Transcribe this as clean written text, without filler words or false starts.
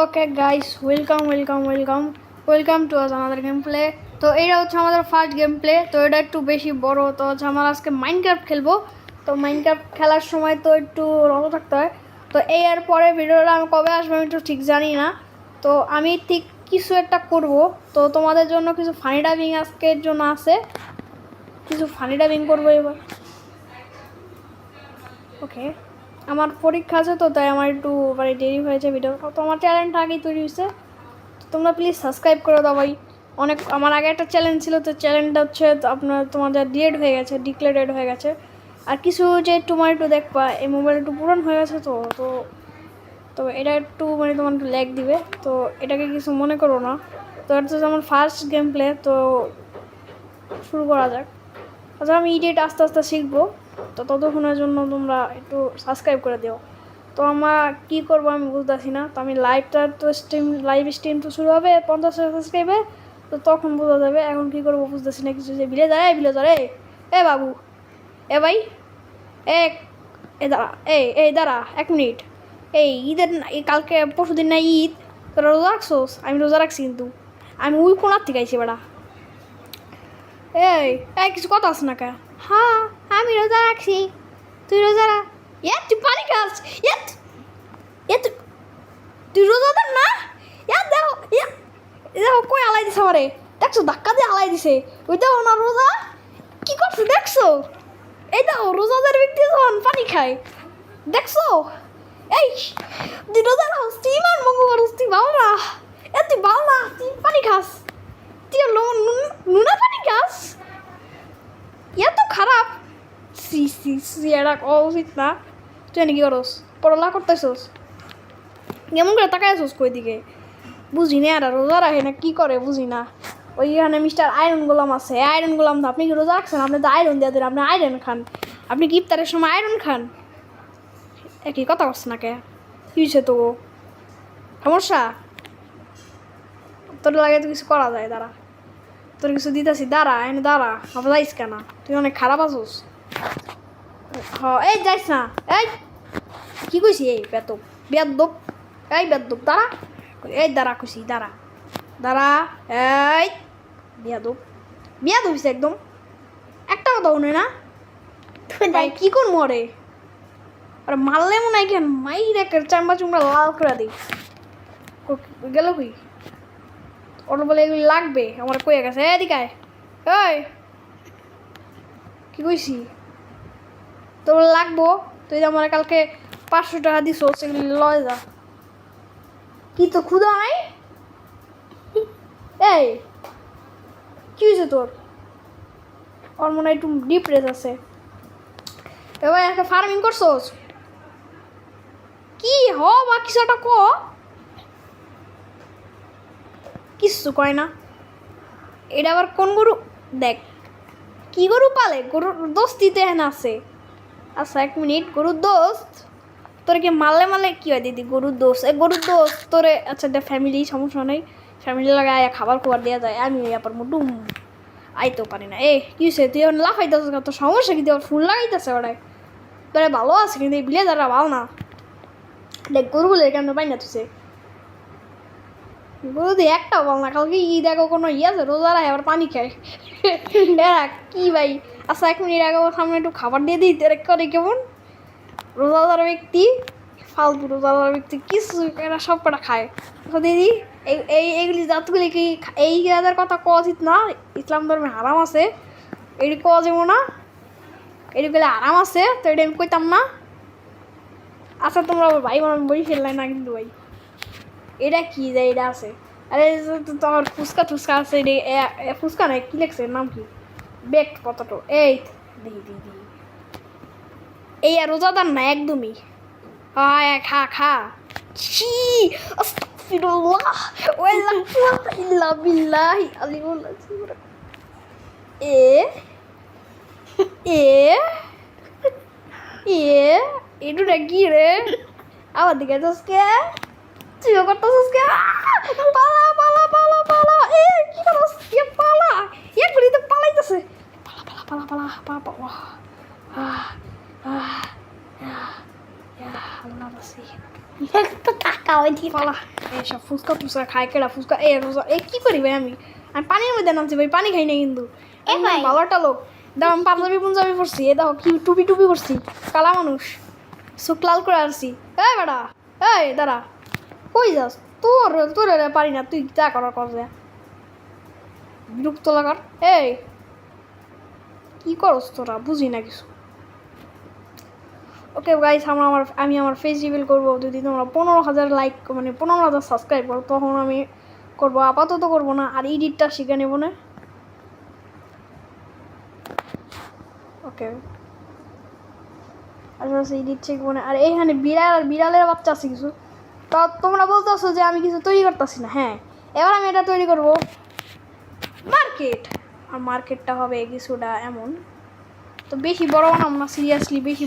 Okay guys, welcome to another game play. তো এটা হচ্ছে আমাদের ফার্স্ট গেম প্লে। তো এটা একটু বেশি বড়। তো হচ্ছে আমরা আজকে মাইনক্রাফট খেলবো। তো মাইনক্রাফট খেলার সময় তো একটু রত থাকতে হয়। তো এই এর পরে ভিডিওটা আমি কবে আসবো আমি একটু ঠিক জানি না। তো আমি ঠিক কিছু একটা করব। তো তোমাদের জন্য কিছু ফানি ডাবিং আজকের জন্য আছে, কিছু ফানি ডাবিং করবো এবার। ওকে, আমার পরীক্ষা আছে, তো তাই আমার একটু মানে দেরি হয়েছে ভিডিও। তো আমার চ্যানেলটা আগেই তৈরি হয়েছে, তোমরা প্লিজ সাবস্ক্রাইব করে দাও ভাই। অনেক আমার আগে একটা চ্যালেঞ্জ ছিল, তো চ্যালেঞ্জটা হচ্ছে তোমাদের ডিক্লেয়ারেড হয়ে গেছে। আর কিছু যে তোমার একটু দেখবা, এই মোবাইল একটু পুরান হয়ে গেছে, তো তো তো এটা একটু মানে তোমার একটু ল্যাগ দিবে, তো এটাকে কিছু মনে করো না। তো এটা হচ্ছে আমার ফার্স্ট গেম প্লে। তো শুরু করা যাক। আচ্ছা, আমি ইডিট আস্তে আস্তে শিখবো, তো ততক্ষণের জন্য তোমরা একটু সাবস্ক্রাইব করে দিও। তো আমার কী করবো আমি বুঝতেছি না। তো আমি লাইভ স্ট্রিম তো শুরু হবে 50 সাবস্ক্রাইবে, তো তখন বোঝা যাবে। এখন কী করবো বুঝতেছি না কিছু। যে বিলেজার এ বাবু, এ ভাই, এ দাঁড়া 1 মিনিট। এই কালকে পরশু দিন না ঈদ, তোরা রোজা রাখছোস? আমি রোজা রাখছি, কিন্তু আমি ওই কোনার থেকে আইছি বেড়া। এই কিছু কথা আছে না কে? হ্যাঁ, আমি রোজা রাখছি, তুই রোজা রাখ। তুই পানি খাস? তুই রোজাদার না? দেখো কই আলাই দিছে আমারে, দেখছো ধাক্কা দিয়ে আলাই দিছে। ওই দেখো না রোজা কি করছো, দেখছো? এই দেখো রোজাদার ব্যক্তি যখন পানি খায়, দেখছো? এই তুই রোজা রাখস, তুই ইমান ভঙ্গ করস, তুই ভালো না। তুই ভালো না, তুই পানি খাস, তুই নুনা পানি খাস, এত খারাপ। এটা করা উচিত না। তুই নাকি করস, পড়ালা করতেছস, কেমন করে তাকায় আছিস কই দিকে? বুঝি না। আর রোজা রাখে না কি করে বুঝি না। ওইখানে মিস্টার আয়রন গোলাম আছে। আয়রন গোলাম তো, আপনি কি রোজা রাখছেন? আপনি তো আয়রন দিয়ে দেন, আপনি আয়রন খান। আপনি কি ইফতারের সময় আয়রন খান? একই কথা করছে না কে? কি হয়েছে তো? সমস্যা? তোর লাগে তো কিছু করা যায়, দাঁড়া তোর কিছু দিতেছি, দাঁড়া এনে দাঁড়া। আবার যাইস কেন? তুই অনেক খারাপ আছিস। এই যাইস না। এই কি কইছি? এই বেদব দাঁড়া। এই দাঁড়া কইছি, দাঁড়া দাঁড়া। এই বিয়াদব একদম, একটা কথা শুনে না। ভাই কি কোন মরে আরে মারলে মনে হয় কেন মাই রেখে চাম্বা চুমড়া লাল করে দিই। গেল কই? ওর বলে এগুলি লাগবে আমার, কয়ে গেছে। এদিকে এই কি কইছি তোর লাগবো? তুই আমার কালকে 500 টাকা দিস, সেগুলি লয় যা। কি তো ক্ষুধা নাই? এই কি হয়েছে তোর? ওর মনে হয় একটু ডিপ্রেস আছে। এবার একটা ফার্মিং করছোস কি? বা কিছু একটা কিচ্ছু কয় না। এটা আবার কোন গরু? দেখ কি গরু পালে, গরুর দোস্তিতে এখানে আছে। আচ্ছা 1 মিনিট, গরুর দোস্ত তোরে কি মারলে কি হয় দিদি? গরুর দোস্ত তোরে। আচ্ছা এটা ফ্যামিলি, সমস্যা নেই। ফ্যামিলি লাগায় খাবার দেওয়া যায়। আমি আবার মুডুম আইতেও পারি না। কি হয়েছে? তুই এখন লাফাইতেছ, তোর সমস্যা কি? তুই ফুল লাগাইতেছে ওরাই। তোরা ভালো আছে, কিন্তু এই বিলেজাররা ভালো না। দেখ গরুগুলো কেমন পাই না তুই? গরু দিয়ে একটাও বল না। কালকে দেখো কোনো আছে রোজা রাখে আবার পানি খায়। এরা কি ভাই? আচ্ছা 1 মিনিট আগে ওর সামনে একটু খাবার দিয়ে দিই, করে কেমন রোজাদার ব্যক্তি, ফালতু রোজাদার ব্যক্তি কিছু এরা সব কটা খায়। আচ্ছা দিদি, এইগুলি জাতগুলি কি এই জাতের কথা কওয়া উচিত না? ইসলাম ধর্মে হারাম আছে, এটি কওয়া যাবো না। এটি আরাম আছে, তো এটা আমি কইতাম না। আচ্ছা তোমরা ভাই বোন বই ফেললাই না কিন্তু ভাই। এটা কি যে এটা আছে? আরে তোমার ফুচকা আছে। ফুচকা নাই, কি লেখছে নাম কি? Baked potato. এই দিদি এই আর রোজাদার না একদমই। খা ছি, আস্তাগফিরুল্লাহ ওয়া লা কুওয়াতা ইল্লা বিল্লাহি আলিউল আযীম। এ এ এ এটা কি রে? আমার দিকে যাসকে তুইও করতেছিস কে? পালা কি করস? পালা এগুলি তো পালাইতেছে। পালা আল্লাহ বাসি তো টাকা ওই দি পালা। এইসব ফুচকা টুচকা খায় কেডা ফুচকা এ রোজা এ কি করি ভাই আমি পানির মধ্যে নামছি ভাই পানি খাই না কিন্তু আমি ভাই। ভালো একটা লোক দেখো আমি পাঞ্জাবি পুঞ্জাবি পরছি এ দেখো কি টুপি টুপি করছি কালা মানুষ চোখ লাল করে আসছি এই বেটা এই দাঁড়া কই যাস তোর তোর পারি না তুই যা করার কর যা বিরক্ত লাগার এই কি করস তোরা বুঝি না কিছু ওকে গাইস আমি আমার ফেস রিভিল করবো যদি তোমরা 15,000 লাইক মানে 15,000 সাবস্ক্রাইব করো তখন আমি করবো আপাতত করবো না আর এডিটটা শিখে নেবো না ওকে আচ্ছা এডিট শিখবো না আর এইখানে বিড়ালের বাচ্চা আছে কিছু তা তোমরা বলতেছো যে আমি কিছু তৈরি করতেছি না হ্যাঁ এবার আমি এটা তৈরি করবো মার্কেট আর মার্কেটটা হবে কিছুটা এমন তো বেশি বড় বানাবো না সিরিয়াসলি বেশি